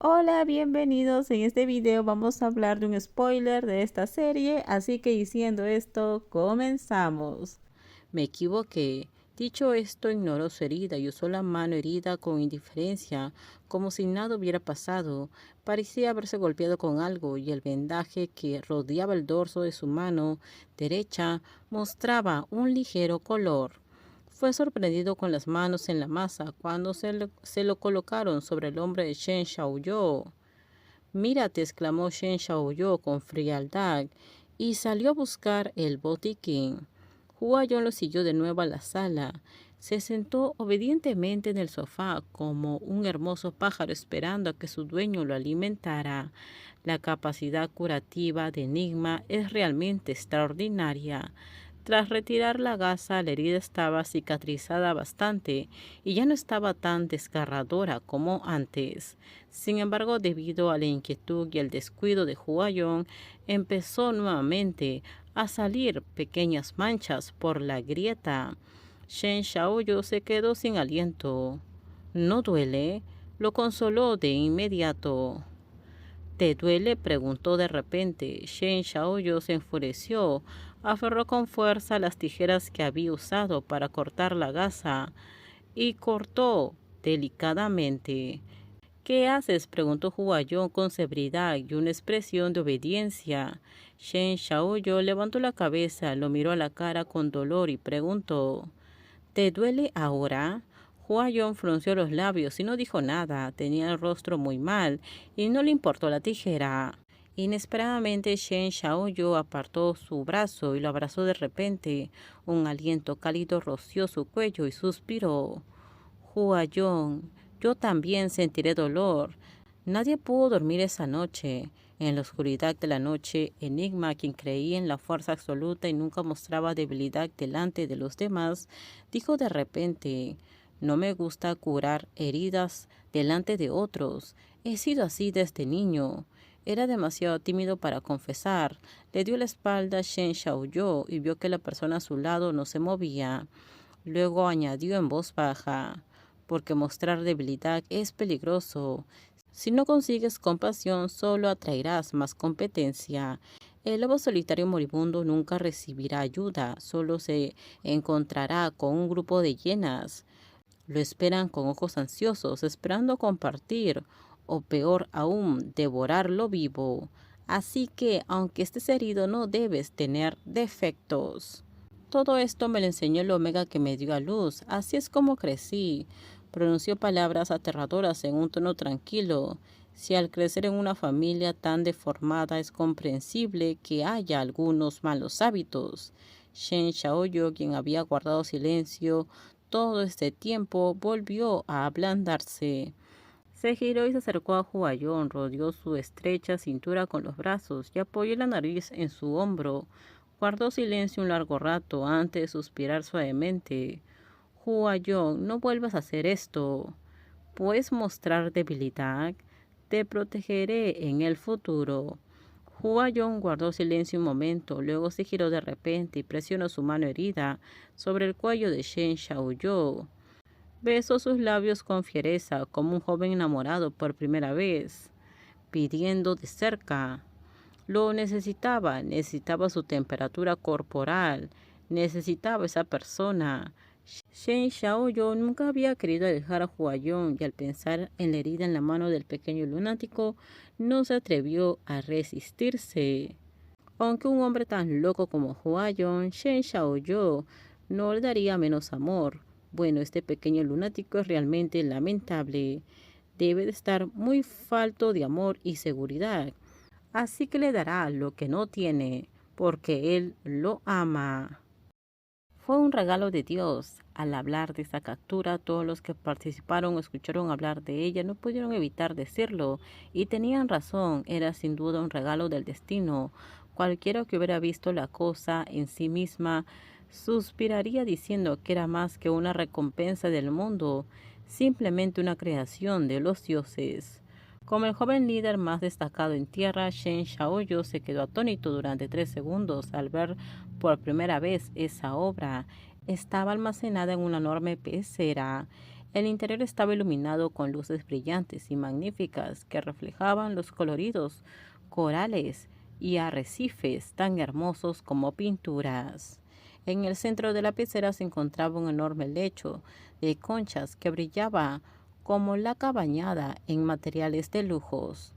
Hola, bienvenidos. En este video vamos a hablar de un spoiler de esta serie, así que diciendo esto, comenzamos. Me equivoqué. Dicho esto, ignoró su herida y usó la mano herida con indiferencia, como si nada hubiera pasado. Parecía haberse golpeado con algo y el vendaje que rodeaba el dorso de su mano derecha mostraba un ligero color. Fue sorprendido con las manos en la masa cuando se lo colocaron sobre el hombro de Shen Xiaoyu. Mírate, exclamó Shen Xiaoyu con frialdad y salió a buscar el botiquín. Hua Yong lo siguió de nuevo a la sala. Se sentó obedientemente en el sofá como un hermoso pájaro esperando a que su dueño lo alimentara. La capacidad curativa de Enigma es realmente extraordinaria. Tras retirar la gasa, la herida estaba cicatrizada bastante y ya no estaba tan desgarradora como antes. Sin embargo, debido a la inquietud y el descuido de Huayong, empezó nuevamente a salir pequeñas manchas por la grieta. Shen Xiaoyu se quedó sin aliento. ¿No duele? Lo consoló de inmediato. ¿Te duele?, preguntó de repente. Shen Xiaoyu se enfureció, aferró con fuerza las tijeras que había usado para cortar la gasa y cortó delicadamente. ¿Qué haces?, preguntó Huayong con severidad y una expresión de obediencia. Shen Xiaoyu levantó la cabeza, lo miró a la cara con dolor y preguntó: ¿Te duele ahora? Huayong frunció los labios y no dijo nada. Tenía el rostro muy mal y no le importó la tijera. Inesperadamente Shen Xiaoyu apartó su brazo y lo abrazó de repente. Un aliento cálido roció su cuello y suspiró. Huayong, yo también sentiré dolor. Nadie pudo dormir esa noche. En la oscuridad de la noche, Enigma, quien creía en la fuerza absoluta y nunca mostraba debilidad delante de los demás, dijo de repente: no me gusta curar heridas delante de otros. He sido así desde niño. Era demasiado tímido para confesar. Le dio la espalda a Shen Xiaoyu y vio que la persona a su lado no se movía. Luego añadió en voz baja: porque mostrar debilidad es peligroso. Si no consigues compasión, solo atraerás más competencia. El lobo solitario moribundo nunca recibirá ayuda, solo se encontrará con un grupo de hienas. Lo esperan con ojos ansiosos, esperando compartir, o peor aún, devorarlo vivo. Así que, aunque estés herido, no debes tener defectos. Todo esto me lo enseñó el Omega que me dio a luz. Así es como crecí. Pronunció palabras aterradoras en un tono tranquilo. Si al crecer en una familia tan deformada es comprensible que haya algunos malos hábitos. Shen Xiaoyu, quien había guardado silencio todo este tiempo, volvió a ablandarse. Se giró y se acercó a Huayong, rodeó su estrecha cintura con los brazos y apoyó la nariz en su hombro. Guardó silencio un largo rato antes de suspirar suavemente. Huayong, no vuelvas a hacer esto. ¿Puedes mostrar debilidad? Te protegeré en el futuro. Huayong guardó silencio un momento, luego se giró de repente y presionó su mano herida sobre el cuello de Shen Xiaoyu. Besó sus labios con fiereza, como un joven enamorado por primera vez, pidiendo de cerca. Lo necesitaba su temperatura corporal, necesitaba esa persona. Shen Xiaoyu nunca había querido dejar a Huayong y al pensar en la herida en la mano del pequeño lunático, no se atrevió a resistirse. Aunque un hombre tan loco como Huayong, Shen Xiaoyu no le daría menos amor. Bueno, este pequeño lunático es realmente lamentable. Debe de estar muy falto de amor y seguridad. Así que le dará lo que no tiene, porque él lo ama. Fue un regalo de Dios. Al hablar de esta captura, todos los que participaron o escucharon hablar de ella no pudieron evitar decirlo, y tenían razón, era sin duda un regalo del destino. Cualquiera que hubiera visto la cosa en sí misma suspiraría diciendo que era más que una recompensa del mundo, simplemente una creación de los dioses. Como el joven líder más destacado en tierra, Shen Xiaoyu se quedó atónito durante 3 segundos al ver por primera vez esa obra. Estaba almacenada en una enorme pecera. El interior estaba iluminado con luces brillantes y magníficas que reflejaban los coloridos corales y arrecifes tan hermosos como pinturas. En el centro de la pecera se encontraba un enorme lecho de conchas que brillaba como laca bañada en materiales de lujos.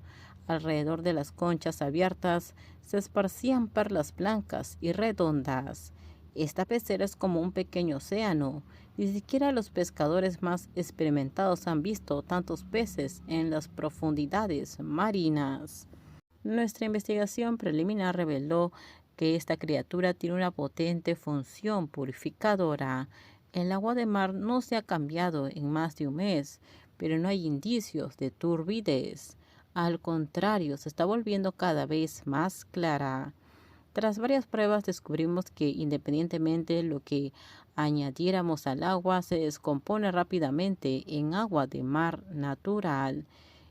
Alrededor de las conchas abiertas se esparcían perlas blancas y redondas. Esta pecera es como un pequeño océano. Ni siquiera los pescadores más experimentados han visto tantos peces en las profundidades marinas. Nuestra investigación preliminar reveló que esta criatura tiene una potente función purificadora. El agua de mar no se ha cambiado en más de un mes, pero no hay indicios de turbidez. Al contrario, se está volviendo cada vez más clara. Tras varias pruebas descubrimos que independientemente de lo que añadiéramos al agua, se descompone rápidamente en agua de mar natural.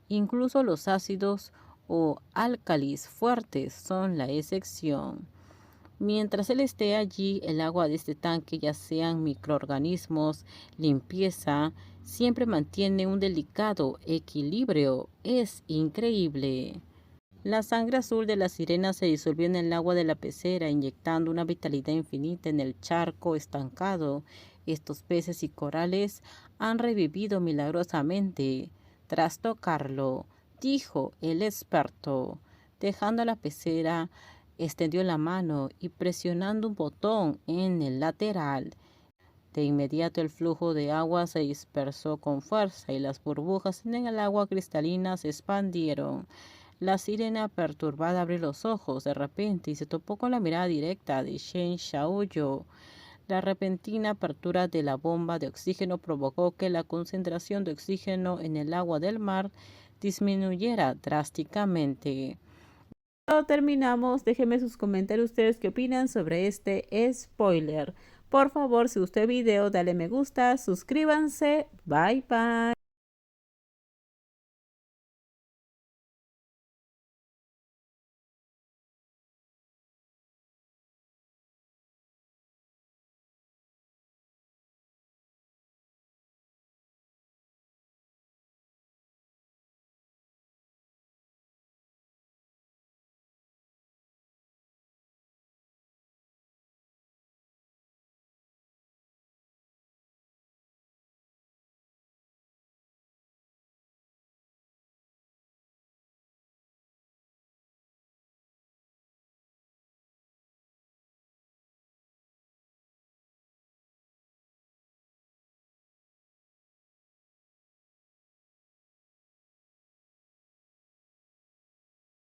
Incluso los ácidos o álcalis fuertes son la excepción. Mientras él esté allí, el agua de este tanque, ya sean microorganismos, limpieza, siempre mantiene un delicado equilibrio. Es increíble. La sangre azul de la sirena se disolvió en el agua de la pecera, inyectando una vitalidad infinita en el charco estancado. Estos peces y corales han revivido milagrosamente tras tocarlo, dijo el experto. Dejando la pecera, extendió la mano y presionando un botón en el lateral. De inmediato el flujo de agua se dispersó con fuerza y las burbujas en el agua cristalina se expandieron. La sirena, perturbada, abrió los ojos de repente y se topó con la mirada directa de Shen Xiaoyu. La repentina apertura de la bomba de oxígeno provocó que la concentración de oxígeno en el agua del mar disminuyera drásticamente. Terminamos, déjenme sus comentarios ustedes qué opinan sobre este spoiler. Por favor, si gustó el video, dale me gusta, suscríbanse, bye bye.